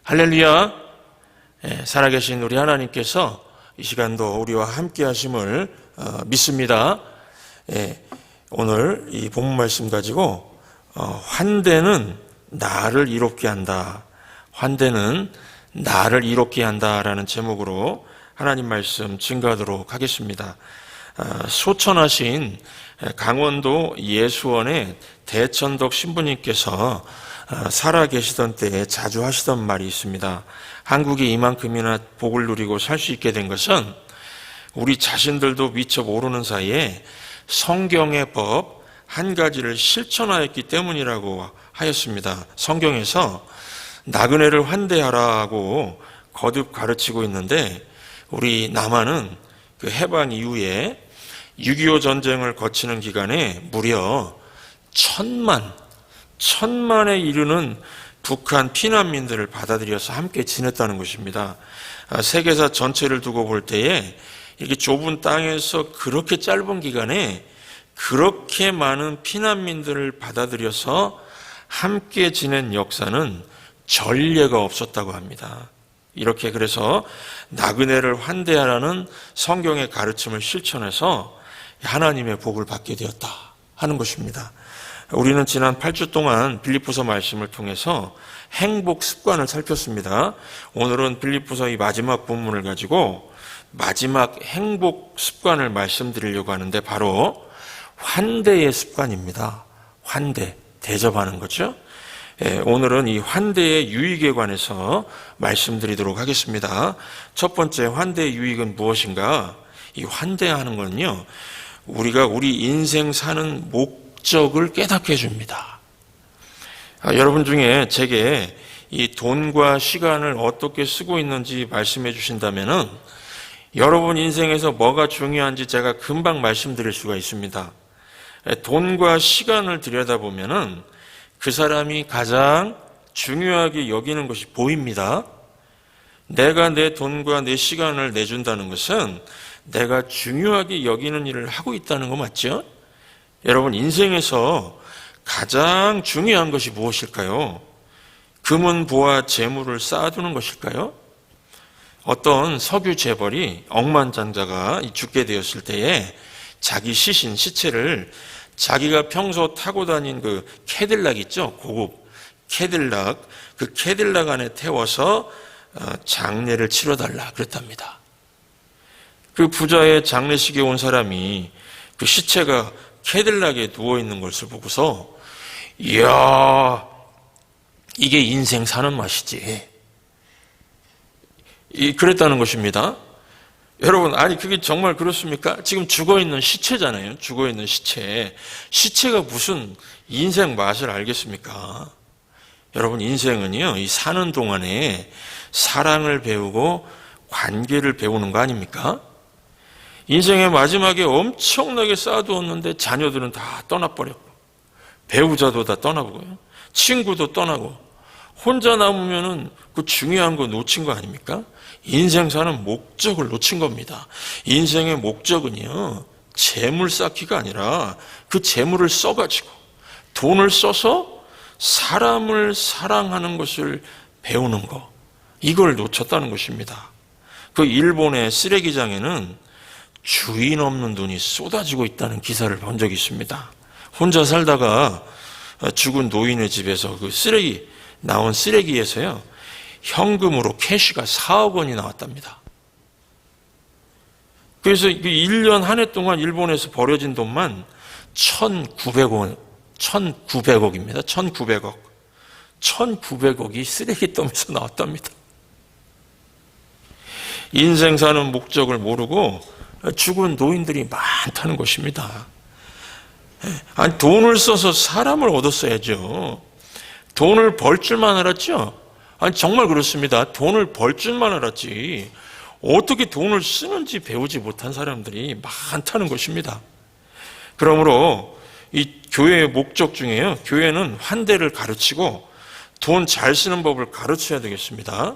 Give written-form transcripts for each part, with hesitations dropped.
할렐루야. 살아계신 우리 하나님께서 이 시간도 우리와 함께 하심을 믿습니다. 오늘 이 본문 말씀 가지고 환대는 나를 이롭게 한다. 환대는 나를 이롭게 한다라는 제목으로 하나님 말씀 증거하도록 하겠습니다. 소천하신 강원도 예수원의 대천덕 신부님께서 살아계시던 때에 자주 하시던 말이 있습니다. 한국이 이만큼이나 복을 누리고 살 수 있게 된 것은 우리 자신들도 미처 모르는 사이에 성경의 법 한 가지를 실천하였기 때문이라고 하였습니다. 성경에서 나그네를 환대하라고 거듭 가르치고 있는데 우리 남한은 그 해방 이후에 6.25 전쟁을 거치는 기간에 무려 천만에 이르는 북한 피난민들을 받아들여서 함께 지냈다는 것입니다. 세계사 전체를 두고 볼 때에 이렇게 좁은 땅에서 그렇게 짧은 기간에 그렇게 많은 피난민들을 받아들여서 함께 지낸 역사는 전례가 없었다고 합니다. 이렇게 그래서 나그네를 환대하라는 성경의 가르침을 실천해서 하나님의 복을 받게 되었다 하는 것입니다. 우리는 지난 8주 동안 빌립보서 말씀을 통해서 행복 습관을 살폈습니다. 오늘은 빌립보서 이 마지막 본문을 가지고 마지막 행복 습관을 말씀드리려고 하는데 바로 환대의 습관입니다. 환대, 대접하는 거죠. 오늘은 이 환대의 유익에 관해서 말씀드리도록 하겠습니다. 첫 번째 환대의 유익은 무엇인가? 이 환대하는 건요, 우리가 우리 인생 사는 목적을 깨닫게 해줍니다. 여러분 중에 제게 이 돈과 시간을 어떻게 쓰고 있는지 말씀해 주신다면은 여러분 인생에서 뭐가 중요한지 제가 금방 말씀드릴 수가 있습니다. 돈과 시간을 들여다보면은 그 사람이 가장 중요하게 여기는 것이 보입니다. 내가 내 돈과 내 시간을 내준다는 것은 내가 중요하게 여기는 일을 하고 있다는 거 맞죠? 여러분 인생에서 가장 중요한 것이 무엇일까요? 금은 보화 재물을 쌓아두는 것일까요? 어떤 석유 재벌이 억만장자가 죽게 되었을 때에 자기 시체를 자기가 평소 타고 다닌 그 캐딜락 있죠? 고급 캐딜락, 그 캐딜락 안에 태워서 장례를 치러달라 그랬답니다. 그 부자의 장례식에 온 사람이 그 시체가 캐딜락에 누워있는 것을 보고서 이야, 이게 인생 사는 맛이지. 그랬다는 것입니다. 여러분, 아니 그게 정말 그렇습니까? 지금 죽어있는 시체잖아요. 죽어있는 시체. 시체가 무슨 인생 맛을 알겠습니까? 여러분 인생은요, 이 사는 동안에 사랑을 배우고 관계를 배우는 거 아닙니까? 인생의 마지막에 엄청나게 쌓아두었는데 자녀들은 다 떠나버렸고 배우자도 다 떠나보고요. 친구도 떠나고 혼자 남으면은 그 중요한 거 놓친 거 아닙니까? 인생 사는 목적을 놓친 겁니다. 인생의 목적은요, 재물 쌓기가 아니라 그 재물을 써가지고 돈을 써서 사람을 사랑하는 것을 배우는 거, 이걸 놓쳤다는 것입니다. 그 일본의 쓰레기장에는 주인 없는 돈이 쏟아지고 있다는 기사를 본 적이 있습니다. 혼자 살다가 죽은 노인의 집에서 그 나온 쓰레기에서요, 현금으로 캐시가 4억 원이 나왔답니다. 그래서 1년 한 해 동안 일본에서 버려진 돈만 1,900억입니다. 1,900억. 1,900억이 쓰레기더미에서 나왔답니다. 인생 사는 목적을 모르고 죽은 노인들이 많다는 것입니다. 아니, 돈을 써서 사람을 얻었어야죠. 돈을 벌 줄만 알았죠? 아니, 정말 그렇습니다. 돈을 벌 줄만 알았지. 어떻게 돈을 쓰는지 배우지 못한 사람들이 많다는 것입니다. 그러므로 이 교회의 목적 중에요, 교회는 환대를 가르치고 돈 잘 쓰는 법을 가르쳐야 되겠습니다.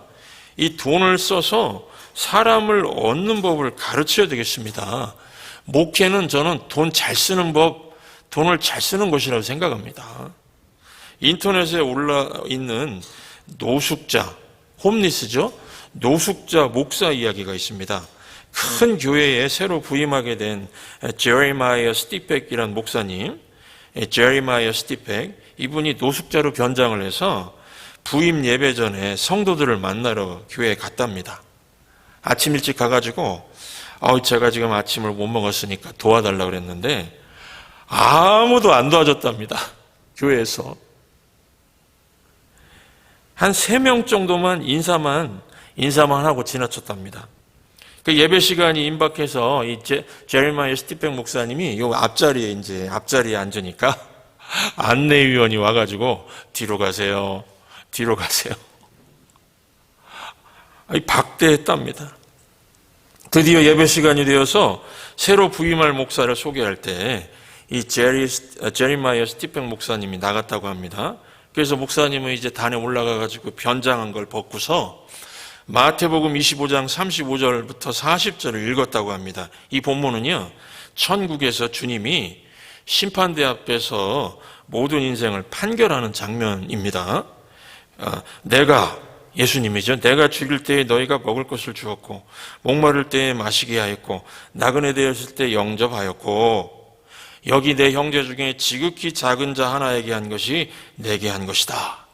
이 돈을 써서 사람을 얻는 법을 가르쳐야 되겠습니다. 목회는 저는 돈 잘 쓰는 법, 돈을 잘 쓰는 것이라고 생각합니다. 인터넷에 올라 있는 노숙자, 홈리스죠. 노숙자 목사 이야기가 있습니다. 큰 교회에 새로 부임하게 된 제레마이어 스티펙이라는 목사님, 제레마이어 스티펙, 이분이 노숙자로 변장을 해서 부임 예배 전에 성도들을 만나러 교회에 갔답니다. 아침 일찍 가가지고 제가 지금 아침을 못 먹었으니까 도와달라고 그랬는데 아무도 안 도와줬답니다. 교회에서. 한 3명 정도만 인사만 하고 지나쳤답니다. 그 예배 시간이 임박해서 이 제레마이어 스티펙 목사님이 요 앞자리에 앉으니까 안내위원이 와가지고 뒤로 가세요. 박대했답니다. 드디어 예배 시간이 되어서 새로 부임할 목사를 소개할 때 이 제레마이어 스티펙 목사님이 나갔다고 합니다. 그래서 목사님은 이제 단에 올라가가지고 변장한 걸 벗고서 마태복음 25장 35절부터 40절을 읽었다고 합니다. 이 본문은요, 천국에서 주님이 심판대 앞에서 모든 인생을 판결하는 장면입니다. 예수님이죠. 내가 죽일 때에 너희가 먹을 것을 주었고, 목마를 때에 마시게 하였고, 나그네 되었을 때 영접하였고, 여기 내 형제 중에 지극히 작은 자 하나에게 한 것이 내게 한 것이다.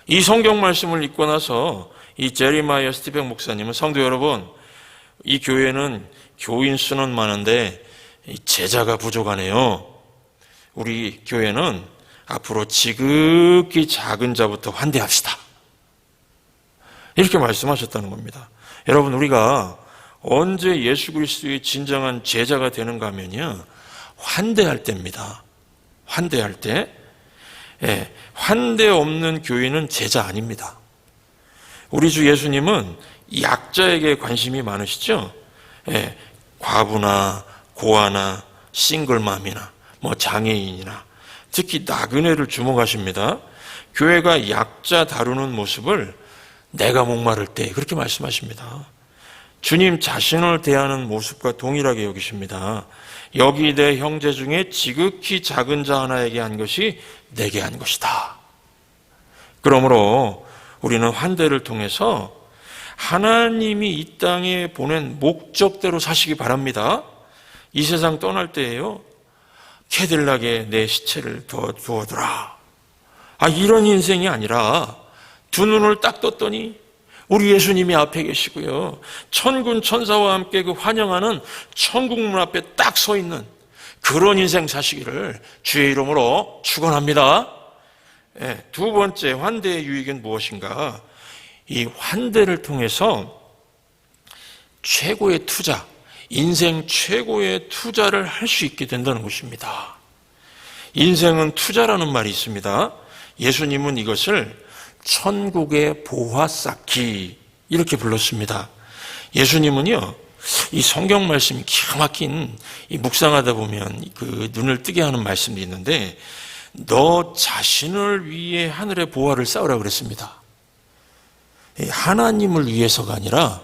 이 성경 말씀을 읽고 나서 이 제레마이어 스티펙 목사님은, 성도 여러분, 이 교회는 교인 수는 많은데 제자가 부족하네요. 우리 교회는 앞으로 지극히 작은 자부터 환대합시다. 이렇게 말씀하셨다는 겁니다. 여러분, 우리가 언제 예수 그리스도의 진정한 제자가 되는가 하면요, 환대할 때입니다. 환대할 때. 환대 없는 교인은 제자 아닙니다. 우리 주 예수님은 약자에게 관심이 많으시죠? 과부나 고아나 싱글맘이나 장애인이나 특히 나그네를 주목하십니다. 교회가 약자 다루는 모습을 내가 목마를 때 그렇게 말씀하십니다. 주님 자신을 대하는 모습과 동일하게 여기십니다. 여기 내 형제 중에 지극히 작은 자 하나에게 한 것이 내게 한 것이다. 그러므로 우리는 환대를 통해서 하나님이 이 땅에 보낸 목적대로 사시기 바랍니다. 이 세상 떠날 때에요, 캐딜락에 내 시체를 두어두라. 이런 인생이 아니라 두 눈을 딱 떴더니 우리 예수님이 앞에 계시고요, 천군 천사와 함께 그 환영하는 천국 문 앞에 딱 서 있는 그런 인생 사시기를 주의 이름으로 축원합니다. 두 번째 환대의 유익은 무엇인가? 이 환대를 통해서 최고의 투자, 인생 최고의 투자를 할 수 있게 된다는 것입니다. 인생은 투자라는 말이 있습니다. 예수님은 이것을 천국의 보화 쌓기 이렇게 불렀습니다. 예수님은요, 이 성경 말씀이 기가 막힌, 이 묵상하다 보면 그 눈을 뜨게 하는 말씀도 있는데, 너 자신을 위해 하늘의 보화를 쌓으라 그랬습니다. 하나님을 위해서가 아니라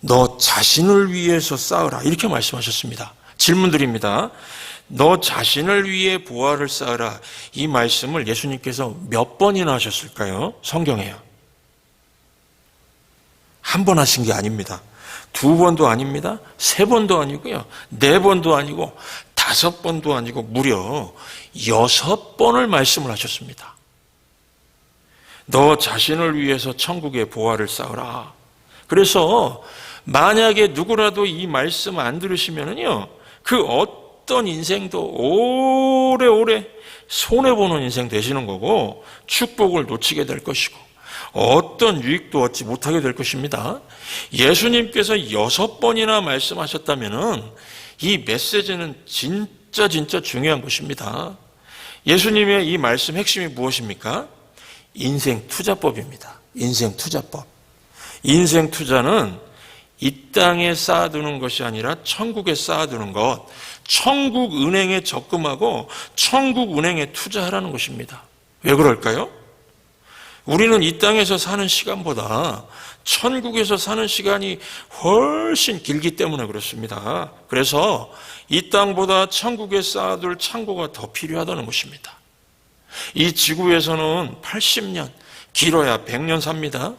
너 자신을 위해서 쌓으라 이렇게 말씀하셨습니다. 질문 드립니다. 너 자신을 위해 보화를 쌓으라, 이 말씀을 예수님께서 몇 번이나 하셨을까요? 성경에요. 한 번 하신 게 아닙니다. 2번도 아닙니다. 3번도 아니고요. 4번도 아니고 5번도 아니고 무려 6번을 말씀을 하셨습니다. 너 자신을 위해서 천국의 보화를 쌓으라. 그래서 만약에 누구라도 이 말씀 안 들으시면은요, 그 어떤 인생도 오래오래 손해보는 인생 되시는 거고, 축복을 놓치게 될 것이고, 어떤 유익도 얻지 못하게 될 것입니다. 예수님께서 6번이나 말씀하셨다면은 이 메시지는 진짜 중요한 것입니다. 예수님의 이 말씀 핵심이 무엇입니까? 인생 투자법입니다. 인생 투자법. 인생 투자는 이 땅에 쌓아두는 것이 아니라 천국에 쌓아두는 것, 천국 은행에 적금하고 천국 은행에 투자하라는 것입니다. 왜 그럴까요? 우리는 이 땅에서 사는 시간보다 천국에서 사는 시간이 훨씬 길기 때문에 그렇습니다. 그래서 이 땅보다 천국에 쌓아둘 창고가 더 필요하다는 것입니다. 이 지구에서는 80년, 길어야 100년 삽니다.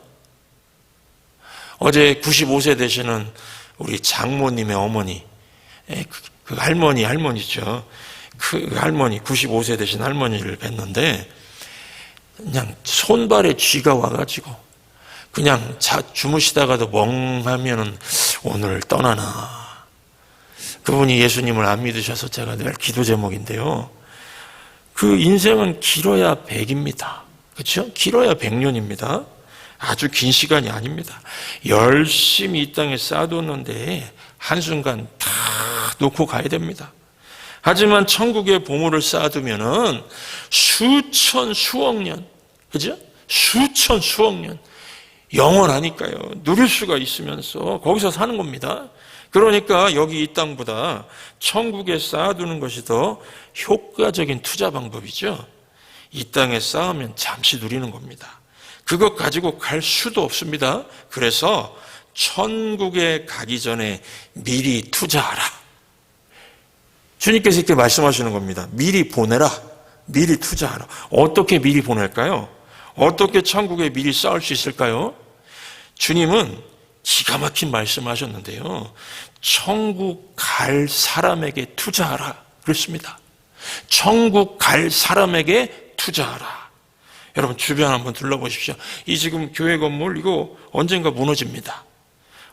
어제 95세 되시는 우리 장모님의 어머니, 그 할머니죠. 그 할머니, 95세 되신 할머니를 뵀는데, 그냥 손발에 쥐가 와가지고, 그냥 주무시다가도 멍하면은 오늘 떠나나. 그분이 예수님을 안 믿으셔서 제가 늘 기도 제목인데요. 그 인생은 길어야 100입니다. 그렇죠? 길어야 100년입니다. 아주 긴 시간이 아닙니다. 열심히 이 땅에 쌓아뒀는데 한순간 다 놓고 가야 됩니다. 하지만 천국의 보물을 쌓아두면은 수천 수억 년, 그죠? 수천 수억 년 영원하니까요. 누릴 수가 있으면서 거기서 사는 겁니다. 그러니까 여기 이 땅보다 천국에 쌓아두는 것이 더 효과적인 투자 방법이죠. 이 땅에 쌓으면 잠시 누리는 겁니다. 그것 가지고 갈 수도 없습니다. 그래서 천국에 가기 전에 미리 투자하라. 주님께서 이렇게 말씀하시는 겁니다. 미리 보내라. 미리 투자하라. 어떻게 미리 보낼까요? 어떻게 천국에 미리 쌓을 수 있을까요? 주님은 기가 막힌 말씀하셨는데요. 천국 갈 사람에게 투자하라. 그렇습니다. 천국 갈 사람에게 투자하라. 여러분 주변 한번 둘러보십시오. 이 지금 교회 건물 이거 언젠가 무너집니다.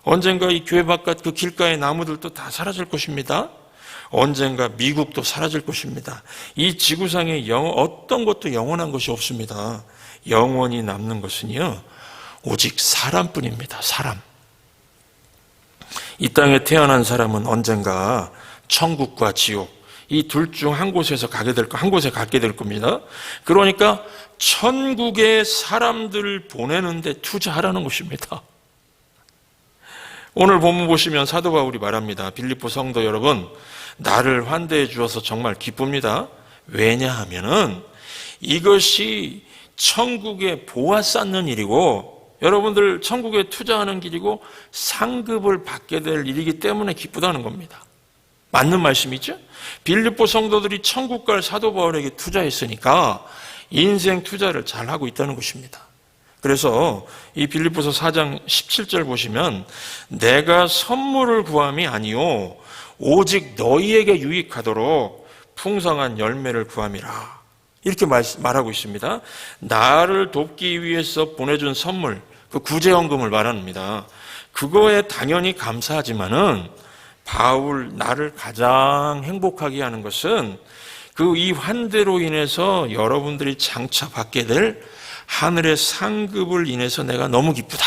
언젠가 이 교회 바깥 그 길가의 나무들도 다 사라질 것입니다. 언젠가 미국도 사라질 것입니다. 이 지구상에 어떤 것도 영원한 것이 없습니다. 영원히 남는 것은요, 오직 사람뿐입니다. 사람. 이 땅에 태어난 사람은 언젠가 천국과 지옥, 이 둘 중 한 곳에서 한 곳에 가게 될 겁니다. 그러니까 천국에 사람들을 보내는데 투자하라는 것입니다. 오늘 본문 보시면 사도 바울이 말합니다. 빌립보 성도 여러분, 나를 환대해 주어서 정말 기쁩니다. 왜냐하면은 이것이 천국에 보아 쌓는 일이고 여러분들 천국에 투자하는 길이고 상급을 받게 될 일이기 때문에 기쁘다는 겁니다. 맞는 말씀이죠? 빌립보 성도들이 천국 갈 사도 바울에게 투자했으니까 인생 투자를 잘하고 있다는 것입니다. 그래서 이 빌립보서 4장 17절 보시면 내가 선물을 구함이 아니요 오직 너희에게 유익하도록 풍성한 열매를 구함이라. 이렇게 말하고 있습니다. 나를 돕기 위해서 보내준 선물, 그 구제헌금을 말합니다. 그거에 당연히 감사하지만은 바울 나를 가장 행복하게 하는 것은 그 이 환대로 인해서 여러분들이 장차 받게 될 하늘의 상급을 인해서 내가 너무 기쁘다.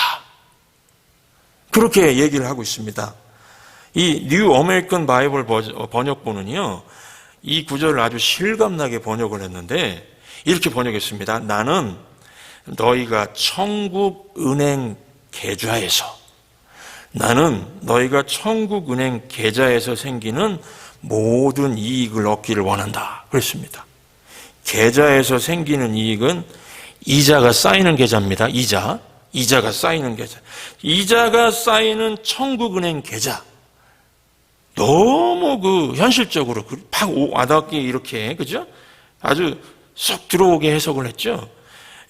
그렇게 얘기를 하고 있습니다. 이 뉴 어메리칸 바이블 번역본은요, 이 구절을 아주 실감나게 번역을 했는데 이렇게 번역했습니다. 나는 너희가 천국 은행 계좌에서 생기는 모든 이익을 얻기를 원한다. 그렇습니다. 계좌에서 생기는 이익은 이자가 쌓이는 계좌입니다. 이자가 쌓이는 계좌. 이자가 쌓이는 천국은행 계좌. 너무 현실적으로 팍 와닿게 이렇게, 그죠? 아주 쏙 들어오게 해석을 했죠.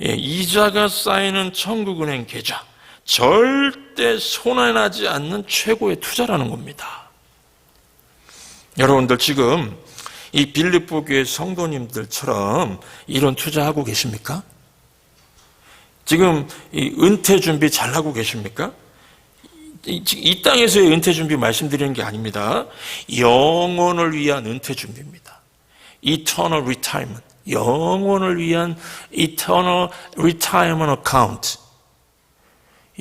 예, 이자가 쌓이는 천국은행 계좌. 절대 손해나지 않는 최고의 투자라는 겁니다. 여러분들 지금 이 빌립보 교회 성도님들처럼 이런 투자하고 계십니까? 지금 이 은퇴 준비 잘하고 계십니까? 이 땅에서의 은퇴 준비 말씀드리는 게 아닙니다. 영혼을 위한 은퇴 준비입니다. Eternal Retirement. 영혼을 위한 Eternal Retirement Account.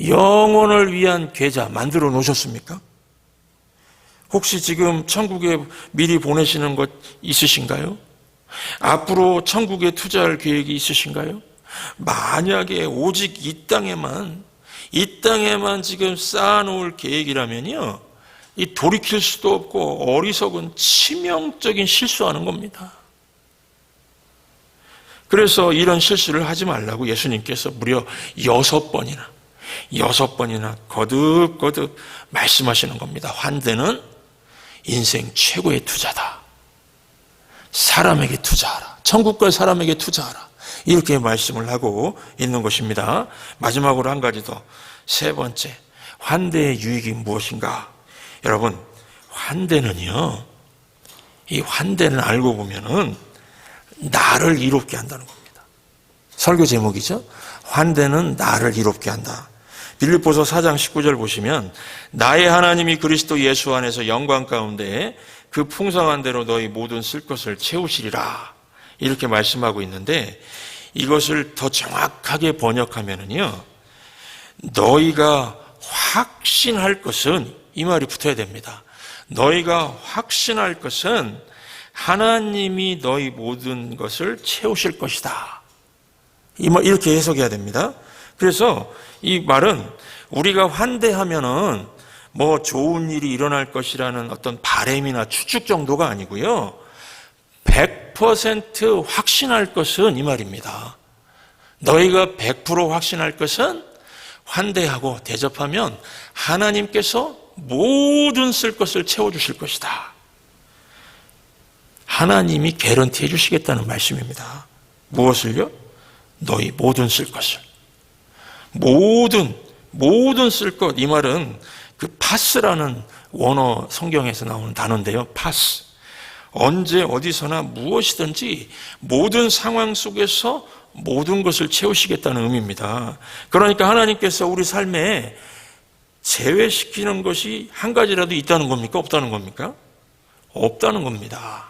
영혼을 위한 계좌 만들어 놓으셨습니까? 혹시 지금 천국에 미리 보내시는 것 있으신가요? 앞으로 천국에 투자할 계획이 있으신가요? 만약에 오직 이 땅에만 지금 쌓아놓을 계획이라면요, 이 돌이킬 수도 없고 어리석은 치명적인 실수하는 겁니다. 그래서 이런 실수를 하지 말라고 예수님께서 무려 6번이나 거듭 말씀하시는 겁니다. 환대는 인생 최고의 투자다. 사람에게 투자하라. 천국 갈 사람에게 투자하라. 이렇게 말씀을 하고 있는 것입니다. 마지막으로 한 가지 더. 세 번째, 환대의 유익이 무엇인가? 여러분, 환대는요, 이 환대는 알고 보면은 나를 이롭게 한다는 겁니다. 설교 제목이죠. 환대는 나를 이롭게 한다. 빌립보서 4장 19절 보시면 나의 하나님이 그리스도 예수 안에서 영광 가운데 그 풍성한 대로 너희 모든 쓸 것을 채우시리라. 이렇게 말씀하고 있는데 이것을 더 정확하게 번역하면은요, 너희가 확신할 것은, 이 말이 붙어야 됩니다. 너희가 확신할 것은 하나님이 너희 모든 것을 채우실 것이다. 이렇게 해석해야 됩니다. 그래서 이 말은 우리가 환대하면은 뭐 좋은 일이 일어날 것이라는 어떤 바람이나 추측 정도가 아니고요, 100% 확신할 것은 이 말입니다. 너희가 100% 확신할 것은 환대하고 대접하면 하나님께서 모든 쓸 것을 채워주실 것이다. 하나님이 개런티 해주시겠다는 말씀입니다. 무엇을요? 너희 모든 쓸 것을. 모든 쓸 것. 이 말은 그 파스라는 원어 성경에서 나오는 단어인데요. 파스. 언제 어디서나 무엇이든지 모든 상황 속에서 모든 것을 채우시겠다는 의미입니다. 그러니까 하나님께서 우리 삶에 제외시키는 것이 한 가지라도 있다는 겁니까? 없다는 겁니까? 없다는 겁니다.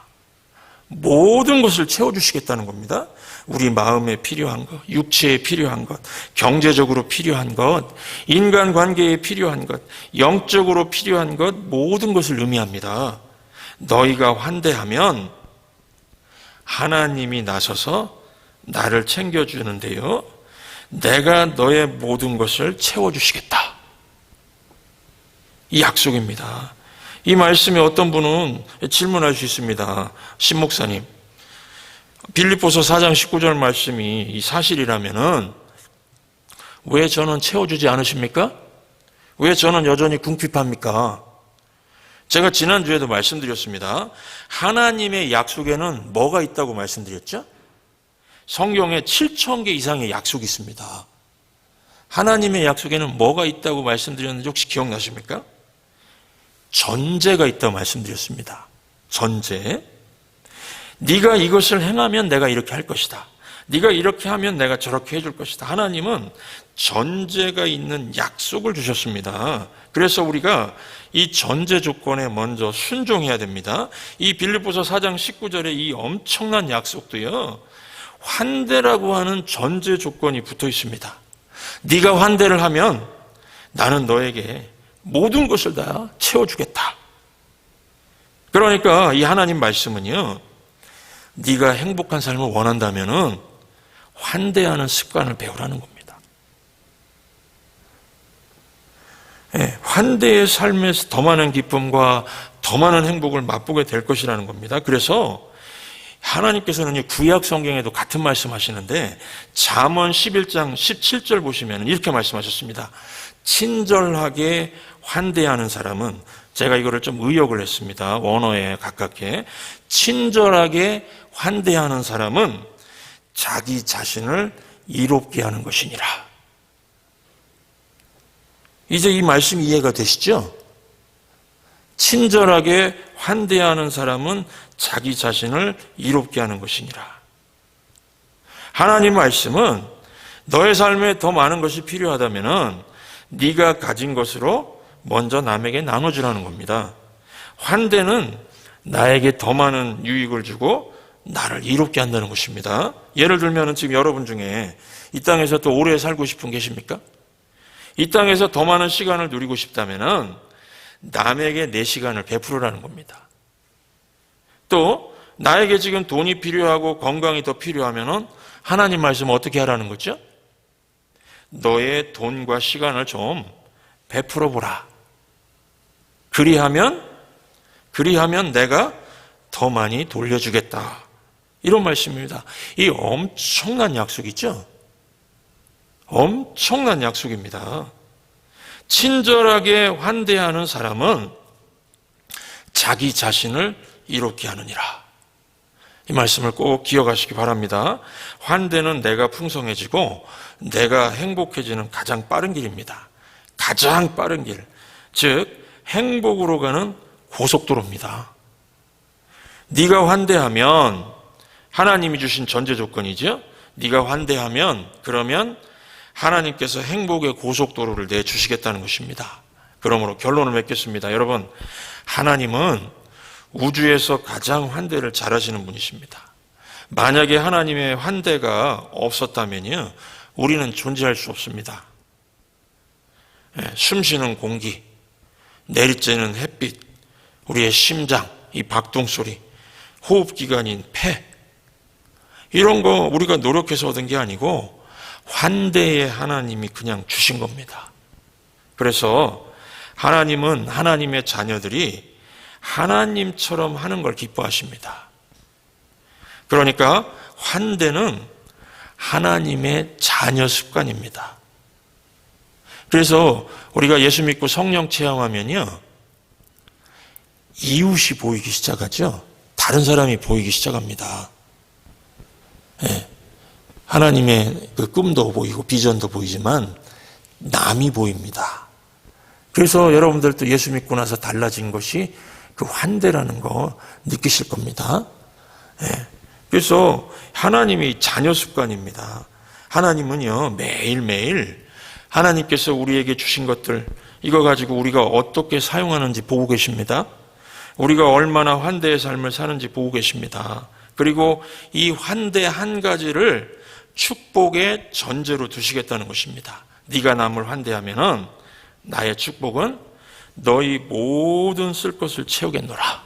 모든 것을 채워주시겠다는 겁니다. 우리 마음에 필요한 것, 육체에 필요한 것, 경제적으로 필요한 것, 인간관계에 필요한 것, 영적으로 필요한 것, 모든 것을 의미합니다. 너희가 환대하면 하나님이 나서서 나를 챙겨주는데요, 내가 너의 모든 것을 채워주시겠다. 이 약속입니다. 이 말씀에 어떤 분은 질문할 수 있습니다. 신 목사님, 빌립보서 4장 19절 말씀이 이 사실이라면은 왜 저는 채워주지 않으십니까? 왜 저는 여전히 궁핍합니까? 제가 지난주에도 말씀드렸습니다. 하나님의 약속에는 뭐가 있다고 말씀드렸죠? 성경에 7,000개 이상의 약속이 있습니다. 하나님의 약속에는 뭐가 있다고 말씀드렸는지 혹시 기억나십니까? 전제가 있다고 말씀드렸습니다. 전제. 네가 이것을 행하면 내가 이렇게 할 것이다. 네가 이렇게 하면 내가 저렇게 해줄 것이다. 하나님은 전제가 있는 약속을 주셨습니다. 그래서 우리가 이 전제 조건에 먼저 순종해야 됩니다. 이 빌립보서 4장 19절에 이 엄청난 약속도요, 환대라고 하는 전제 조건이 붙어 있습니다. 네가 환대를 하면 나는 너에게 모든 것을 다 채워주겠다. 그러니까 이 하나님 말씀은요, 네가 행복한 삶을 원한다면은 환대하는 습관을 배우라는 겁니다. 네, 환대의 삶에서 더 많은 기쁨과 더 많은 행복을 맛보게 될 것이라는 겁니다. 그래서 하나님께서는 구약 성경에도 같은 말씀하시는데 잠언 11장 17절 보시면 이렇게 말씀하셨습니다. 친절하게 환대하는 사람은, 제가 이거를 좀 의역을 했습니다. 원어에 가깝게. 친절하게 환대하는 사람은 자기 자신을 이롭게 하는 것이니라. 이제 이 말씀 이해가 되시죠? 친절하게 환대하는 사람은 자기 자신을 이롭게 하는 것이니라. 하나님 말씀은 너의 삶에 더 많은 것이 필요하다면은 네가 가진 것으로 먼저 남에게 나눠주라는 겁니다. 환대는 나에게 더 많은 유익을 주고 나를 이롭게 한다는 것입니다. 예를 들면 지금 여러분 중에 이 땅에서 또 오래 살고 싶은 계십니까? 이 땅에서 더 많은 시간을 누리고 싶다면 남에게 내 시간을 베풀으라는 겁니다. 또 나에게 지금 돈이 필요하고 건강이 더 필요하면 하나님 말씀은 어떻게 하라는 거죠? 너의 돈과 시간을 좀 베풀어 보라. 그리하면 내가 더 많이 돌려주겠다. 이런 말씀입니다. 이 엄청난 약속이죠? 엄청난 약속입니다. 친절하게 환대하는 사람은 자기 자신을 이롭게 하느니라. 이 말씀을 꼭 기억하시기 바랍니다. 환대는 내가 풍성해지고 내가 행복해지는 가장 빠른 길입니다. 가장 빠른 길, 즉 행복으로 가는 고속도로입니다. 네가 환대하면, 하나님이 주신 전제 조건이죠. 네가 환대하면, 그러면 하나님께서 행복의 고속도로를 내주시겠다는 것입니다. 그러므로 결론을 맺겠습니다. 여러분, 하나님은 우주에서 가장 환대를 잘하시는 분이십니다. 만약에 하나님의 환대가 없었다면요, 우리는 존재할 수 없습니다. 숨쉬는 공기, 내리쬐는 햇빛, 우리의 심장, 이 박동소리, 호흡기관인 폐, 이런 거 우리가 노력해서 얻은 게 아니고 환대의 하나님이 그냥 주신 겁니다. 그래서 하나님은 하나님의 자녀들이 하나님처럼 하는 걸 기뻐하십니다. 그러니까 환대는 하나님의 자녀 습관입니다. 그래서 우리가 예수 믿고 성령 체험하면요, 이웃이 보이기 시작하죠. 다른 사람이 보이기 시작합니다. 네. 하나님의 그 꿈도 보이고 비전도 보이지만 남이 보입니다. 그래서 여러분들도 예수 믿고 나서 달라진 것이 그 환대라는 거 느끼실 겁니다. 네. 그래서 하나님이 자녀 습관입니다. 하나님은요, 매일매일 하나님께서 우리에게 주신 것들, 이거 가지고 우리가 어떻게 사용하는지 보고 계십니다. 우리가 얼마나 환대의 삶을 사는지 보고 계십니다. 그리고 이 환대 한 가지를 축복의 전제로 두시겠다는 것입니다. 네가 남을 환대하면은 나의 축복은 너희 모든 쓸 것을 채우겠노라.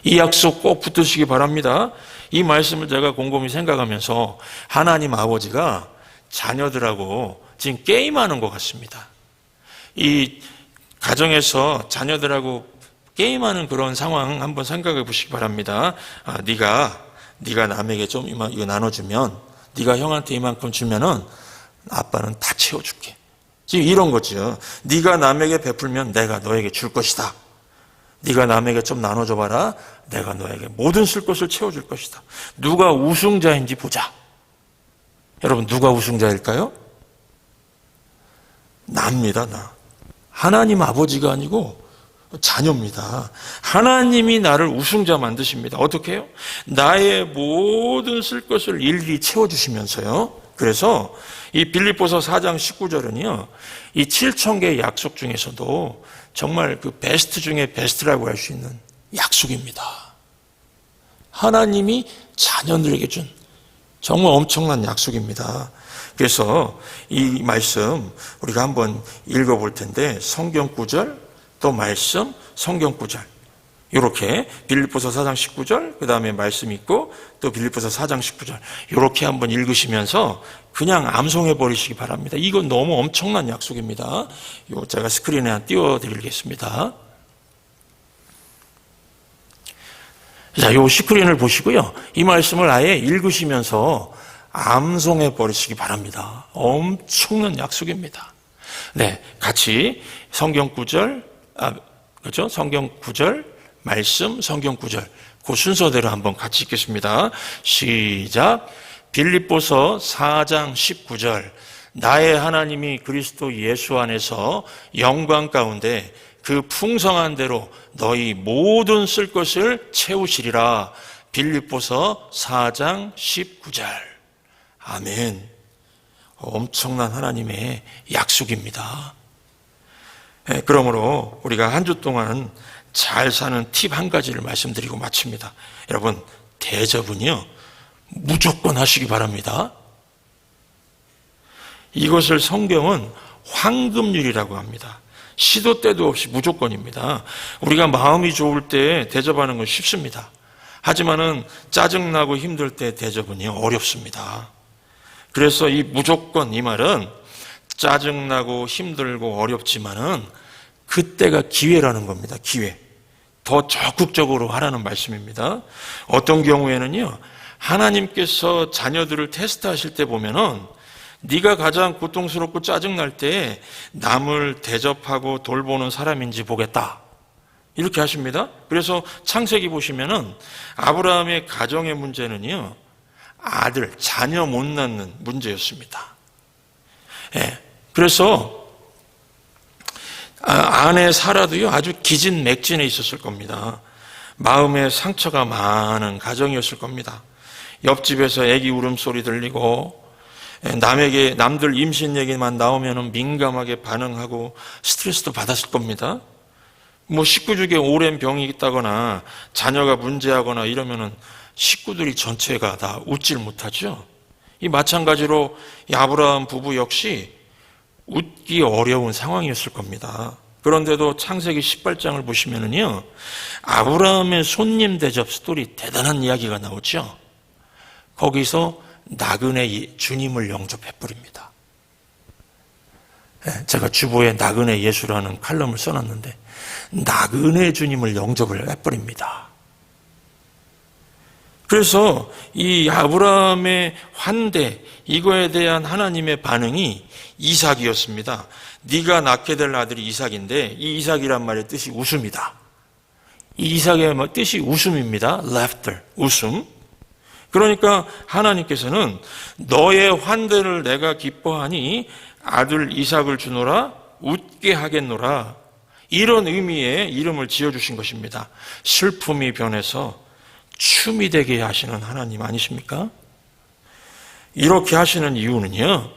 이 약속 꼭 붙드시기 바랍니다. 이 말씀을 제가 곰곰이 생각하면서 하나님 아버지가 자녀들하고 지금 게임하는 것 같습니다. 이 가정에서 자녀들하고 게임하는 그런 상황 한번 생각해 보시기 바랍니다. 네가 남에게 좀 이거 나눠주면, 네가 형한테 이만큼 주면은 아빠는 다 채워줄게. 지금 이런 거죠. 네가 남에게 베풀면 내가 너에게 줄 것이다. 네가 남에게 좀 나눠줘봐라. 내가 너에게 모든 쓸 것을 채워줄 것이다. 누가 우승자인지 보자. 여러분, 누가 우승자일까요? 나입니다, 나. 하나님 아버지가 아니고 자녀입니다. 하나님이 나를 우승자 만드십니다. 어떻게 해요? 나의 모든 쓸 것을 일일이 채워주시면서요. 그래서 이 빌립보서 4장 19절은요, 이 7,000개의 약속 중에서도 정말 그 베스트 중에 베스트라고 할 수 있는 약속입니다. 하나님이 자녀들에게 준 정말 엄청난 약속입니다. 그래서 이 말씀 우리가 한번 읽어볼 텐데, 성경 구절, 또 말씀, 성경 구절, 이렇게 빌립보서 4장 19절, 그 다음에 말씀 있고 또 빌립보서 4장 19절, 이렇게 한번 읽으시면서 그냥 암송해 버리시기 바랍니다. 이건 너무 엄청난 약속입니다. 이거 제가 스크린에 띄워드리겠습니다. 자, 요 스크린을 보시고요, 이 말씀을 아예 읽으시면서 암송해 버리시기 바랍니다. 엄청난 약속입니다. 네, 같이 성경 구절, 그렇죠? 성경 구절, 말씀, 성경 구절, 그 순서대로 한번 같이 읽겠습니다. 시작. 빌립보서 4장 19절. 나의 하나님이 그리스도 예수 안에서 영광 가운데 그 풍성한 대로 너희 모든 쓸 것을 채우시리라. 빌립보서 4장 19절. 아멘. 엄청난 하나님의 약속입니다. 그러므로 우리가 한 주 동안 잘 사는 팁 한 가지를 말씀드리고 마칩니다. 여러분, 대접은요, 무조건 하시기 바랍니다. 이것을 성경은 황금률이라고 합니다. 시도 때도 없이 무조건입니다. 우리가 마음이 좋을 때 대접하는 건 쉽습니다. 하지만은 짜증나고 힘들 때 대접은요, 어렵습니다. 그래서 이 무조건, 이 말은 짜증나고 힘들고 어렵지만은 그때가 기회라는 겁니다. 기회. 더 적극적으로 하라는 말씀입니다. 어떤 경우에는요, 하나님께서 자녀들을 테스트하실 때 보면은 네가 가장 고통스럽고 짜증날 때 남을 대접하고 돌보는 사람인지 보겠다, 이렇게 하십니다. 그래서 창세기 보시면은 아브라함의 가정의 문제는요, 아들, 자녀 못 낳는 문제였습니다. 예. 그래서 아내 사라도요, 아주 기진맥진해 있었을 겁니다. 마음에 상처가 많은 가정이었을 겁니다. 옆집에서 애기 울음소리 들리고 남들 임신 얘기만 나오면 민감하게 반응하고 스트레스도 받았을 겁니다. 뭐 식구 중에 오랜 병이 있다거나 자녀가 문제하거나 이러면은 식구들이 전체가 다 웃질 못하죠. 이 마찬가지로 이 아브라함 부부 역시 웃기 어려운 상황이었을 겁니다. 그런데도 창세기 18장을 보시면은요, 아브라함의 손님 대접 스토리 대단한 이야기가 나오죠. 거기서 나그네 주님을 영접해 버립니다. 제가 주보에 나그네 예수라는 칼럼을 써놨는데 나그네 주님을 영접을 해버립니다. 그래서 이 아브라함의 환대, 이거에 대한 하나님의 반응이 이삭이었습니다. 네가 낳게 될 아들이 이삭인데, 이 이삭이란 말의 뜻이 웃음이다. 이 이삭의 뜻이 웃음입니다. laughter, 웃음. 그러니까 하나님께서는 너의 환대를 내가 기뻐하니 아들 이삭을 주노라, 웃게 하겠노라, 이런 의미의 이름을 지어주신 것입니다. 슬픔이 변해서 춤이 되게 하시는 하나님 아니십니까? 이렇게 하시는 이유는요,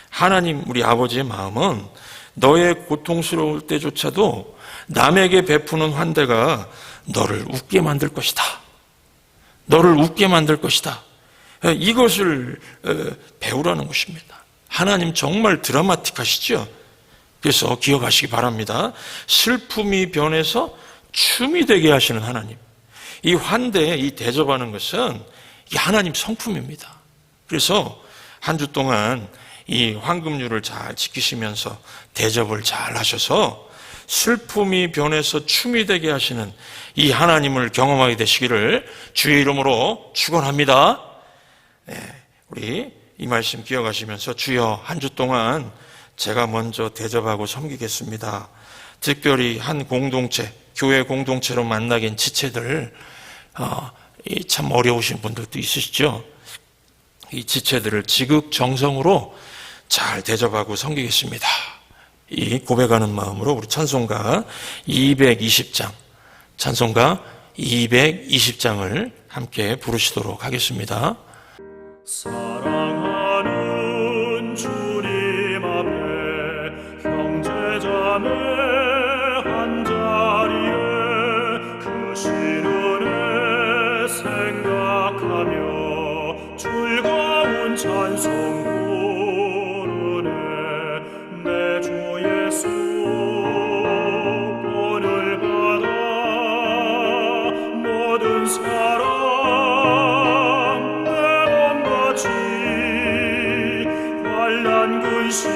하나님 우리 아버지의 마음은 너의 고통스러울 때조차도 남에게 베푸는 환대가 너를 웃게 만들 것이다. 너를 웃게 만들 것이다. 이것을 배우라는 것입니다. 하나님 정말 드라마틱하시죠? 그래서 기억하시기 바랍니다. 슬픔이 변해서 춤이 되게 하시는 하나님. 이 환대, 이 대접하는 것은 이 하나님 성품입니다. 그래서 한 주 동안 이 황금률을 잘 지키시면서 대접을 잘 하셔서 슬픔이 변해서 춤이 되게 하시는 이 하나님을 경험하게 되시기를 주의 이름으로 축원합니다. 우리 이 말씀 기억하시면서 주여 한 주 동안 제가 먼저 대접하고 섬기겠습니다. 특별히 한 공동체, 교회 공동체로 만나긴 지체들, 참 어려우신 분들도 있으시죠? 이 지체들을 지극정성으로 잘 대접하고 섬기겠습니다. 이 고백하는 마음으로 우리 찬송가 220장, 찬송가 220장을 함께 부르시도록 하겠습니다. 사랑하는 주님 앞에 형제자매 한자리에 그 시련에 생각하며 즐거운 찬송 부르네. 내 주 예수 본을 받아 모든 사랑 내 몸같이 환난 근심